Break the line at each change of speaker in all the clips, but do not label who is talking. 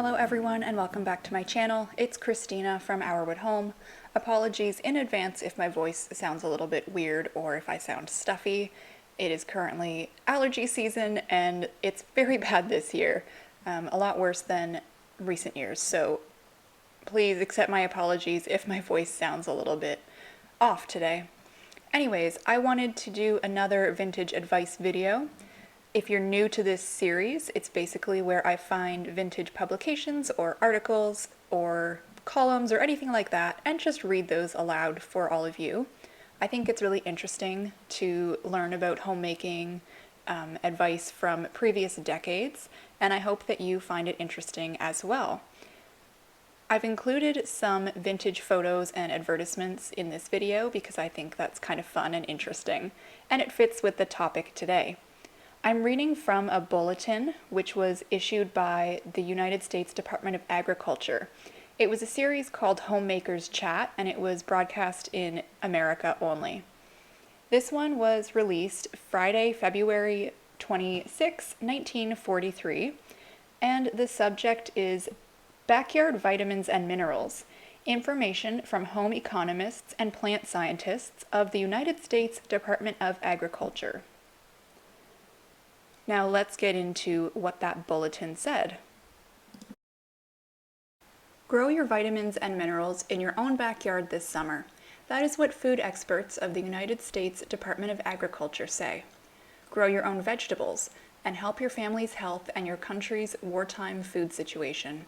Hello everyone and welcome back to my channel. It's Christina from Our Home. Apologies in advance if my voice sounds a little bit weird or if I sound stuffy. It is currently allergy season and it's very bad this year, a lot worse than recent years, so please accept my apologies if my voice sounds a little bit off today. Anyways, I wanted to do another vintage advice video. If you're new to this series, it's basically where I find vintage publications or articles or columns or anything like that and just read those aloud for all of you. I think it's really interesting to learn about homemaking advice from previous decades, and I hope that you find it interesting as well. I've included some vintage photos and advertisements in this video because I think that's kind of fun and interesting, and it fits with the topic today. I'm reading from a bulletin which was issued by the United States Department of Agriculture. It was a series called Homemakers Chat, and it was broadcast in America only. This one was released Friday, February 26, 1943, and the subject is Backyard Vitamins and Minerals, Information from Home Economists and Plant Scientists of the United States Department of Agriculture. Now let's get into what that bulletin said. Grow your vitamins and minerals in your own backyard this summer. That is what food experts of the United States Department of Agriculture say. Grow your own vegetables and help your family's health and your country's wartime food situation.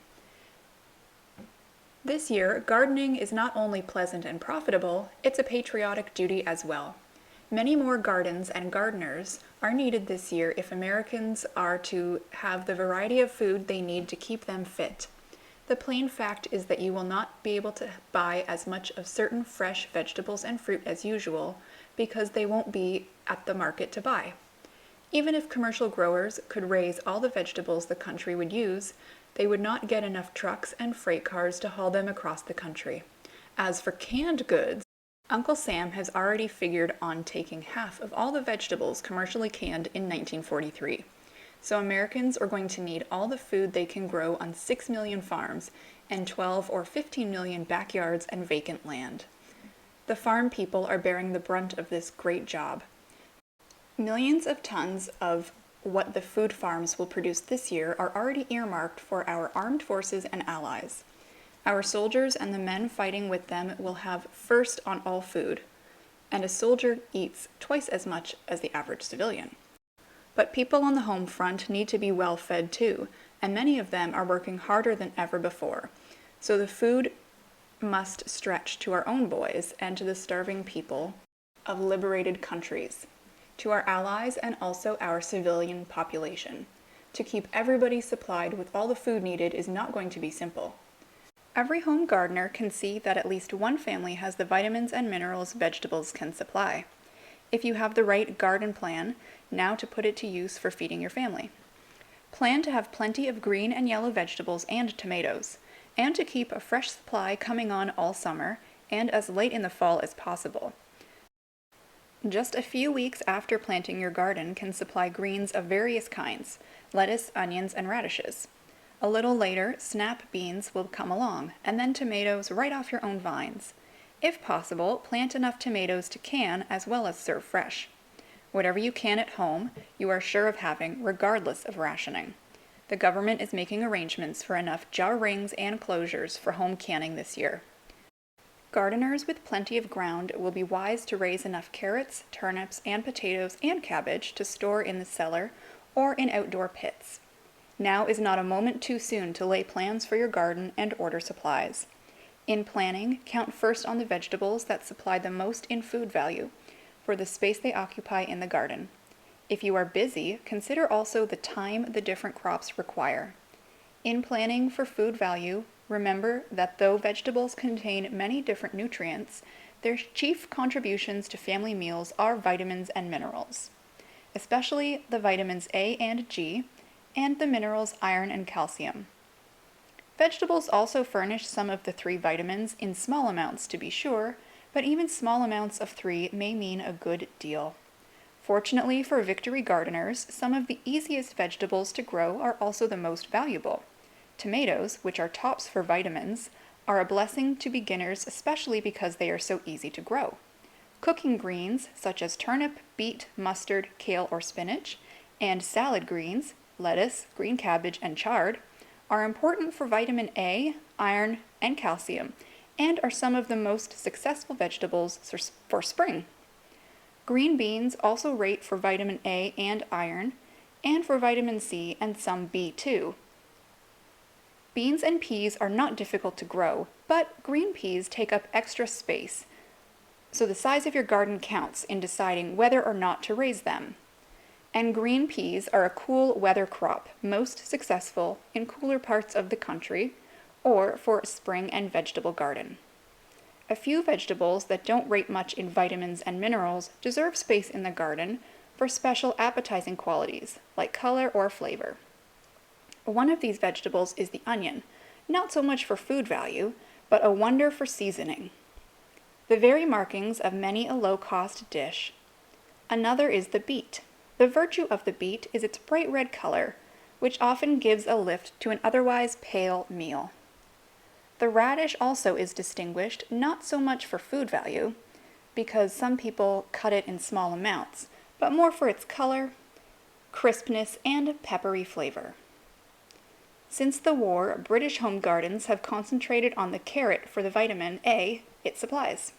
This year, gardening is not only pleasant and profitable, it's a patriotic duty as well. Many more gardens and gardeners are needed this year if Americans are to have the variety of food they need to keep them fit. The plain fact is that you will not be able to buy as much of certain fresh vegetables and fruit as usual because they won't be at the market to buy. Even if commercial growers could raise all the vegetables the country would use, they would not get enough trucks and freight cars to haul them across the country. As for canned goods, Uncle Sam has already figured on taking half of all the vegetables commercially canned in 1943. So Americans are going to need all the food they can grow on 6 million farms and 12 or 15 million backyards and vacant land. The farm people are bearing the brunt of this great job. Millions of tons of what the food farms will produce this year are already earmarked for our armed forces and allies. Our soldiers and the men fighting with them will have first on all food, and a soldier eats twice as much as the average civilian. But people on the home front need to be well fed too, and many of them are working harder than ever before. So the food must stretch to our own boys and to the starving people of liberated countries, to our allies and also our civilian population. To keep everybody supplied with all the food needed is not going to be simple. Every home gardener can see that at least one family has the vitamins and minerals vegetables can supply. If you have the right garden plan, now to put it to use for feeding your family. Plan to have plenty of green and yellow vegetables and tomatoes, and to keep a fresh supply coming on all summer and as late in the fall as possible. Just a few weeks after planting your garden can supply greens of various kinds, lettuce, onions, and radishes. A little later, snap beans will come along, and then tomatoes right off your own vines. If possible, plant enough tomatoes to can as well as serve fresh. Whatever you can at home, you are sure of having, regardless of rationing. The government is making arrangements for enough jar rings and closures for home canning this year. Gardeners with plenty of ground will be wise to raise enough carrots, turnips, and potatoes and cabbage to store in the cellar or in outdoor pits. Now is not a moment too soon to lay plans for your garden and order supplies. In planning, count first on the vegetables that supply the most in food value for the space they occupy in the garden. If you are busy, consider also the time the different crops require. In planning for food value, remember that though vegetables contain many different nutrients, their chief contributions to family meals are vitamins and minerals, especially the vitamins A and G, and the minerals iron and calcium. Vegetables also furnish some of the 3 vitamins in small amounts to be sure, but even small amounts of 3 may mean a good deal. Fortunately for victory gardeners, some of the easiest vegetables to grow are also the most valuable. Tomatoes, which are tops for vitamins, are a blessing to beginners, especially because they are so easy to grow. Cooking greens, such as turnip, beet, mustard, kale, or spinach, and salad greens, lettuce, green cabbage, and chard, are important for vitamin A, iron, and calcium, and are some of the most successful vegetables for spring. Green beans also rate for vitamin A and iron, and for vitamin C and some B2. Beans and peas are not difficult to grow, but green peas take up extra space, so the size of your garden counts in deciding whether or not to raise them. And green peas are a cool weather crop, most successful in cooler parts of the country or for a spring and vegetable garden. A few vegetables that don't rate much in vitamins and minerals deserve space in the garden for special appetizing qualities, like color or flavor. One of these vegetables is the onion, not so much for food value, but a wonder for seasoning. The very markings of many a low-cost dish. Another is the beet. The virtue of the beet is its bright red color, which often gives a lift to an otherwise pale meal. The radish also is distinguished not so much for food value, because some people cut it in small amounts, but more for its color, crispness, and peppery flavor. Since the war, British home gardens have concentrated on the carrot for the vitamin A it supplies.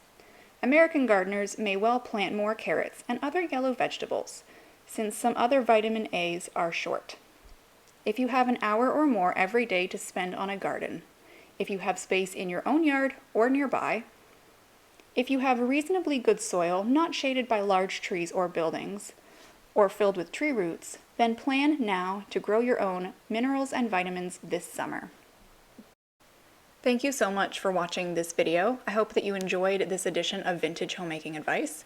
American gardeners may well plant more carrots and other yellow vegetables, since some other vitamin A's are short. If you have an hour or more every day to spend on a garden, if you have space in your own yard or nearby, if you have reasonably good soil not shaded by large trees or buildings, or filled with tree roots, then plan now to grow your own minerals and vitamins this summer. Thank you so much for watching this video. I hope that you enjoyed this edition of Vintage Homemaking Advice.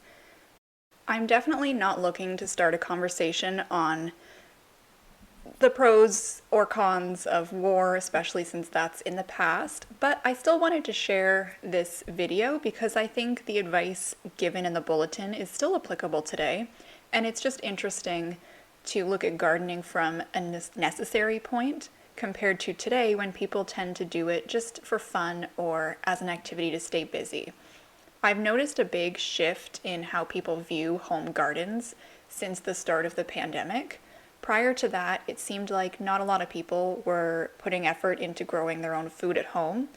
I'm definitely not looking to start a conversation on the pros or cons of war, especially since that's in the past, but I still wanted to share this video because I think the advice given in the bulletin is still applicable today, and it's just interesting to look at gardening from a necessary point compared to today when people tend to do it just for fun or as an activity to stay busy. I've noticed a big shift in how people view home gardens since the start of the pandemic. Prior to that, it seemed like not a lot of people were putting effort into growing their own food at home,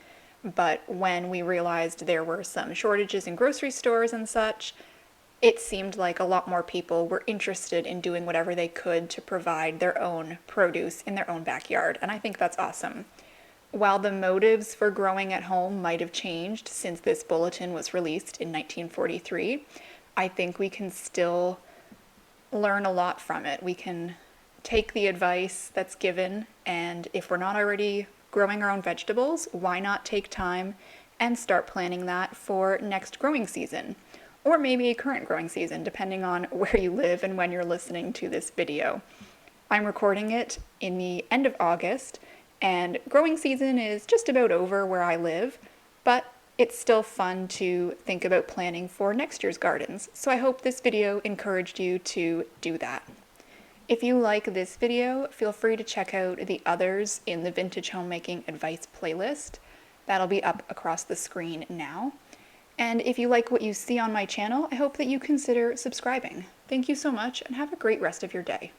but when we realized there were some shortages in grocery stores and such, it seemed like a lot more people were interested in doing whatever they could to provide their own produce in their own backyard, and I think that's awesome. While the motives for growing at home might have changed since this bulletin was released in 1943, I think we can still learn a lot from it. We can take the advice that's given, and if we're not already growing our own vegetables, why not take time and start planning that for next growing season? Or maybe a current growing season, depending on where you live and when you're listening to this video. I'm recording it in the end of August, and growing season is just about over where I live, but it's still fun to think about planning for next year's gardens, so I hope this video encouraged you to do that. If you like this video, feel free to check out the others in the Vintage Homemaking Advice playlist. That'll be up across the screen now. And if you like what you see on my channel, I hope that you consider subscribing. Thank you so much, and have a great rest of your day.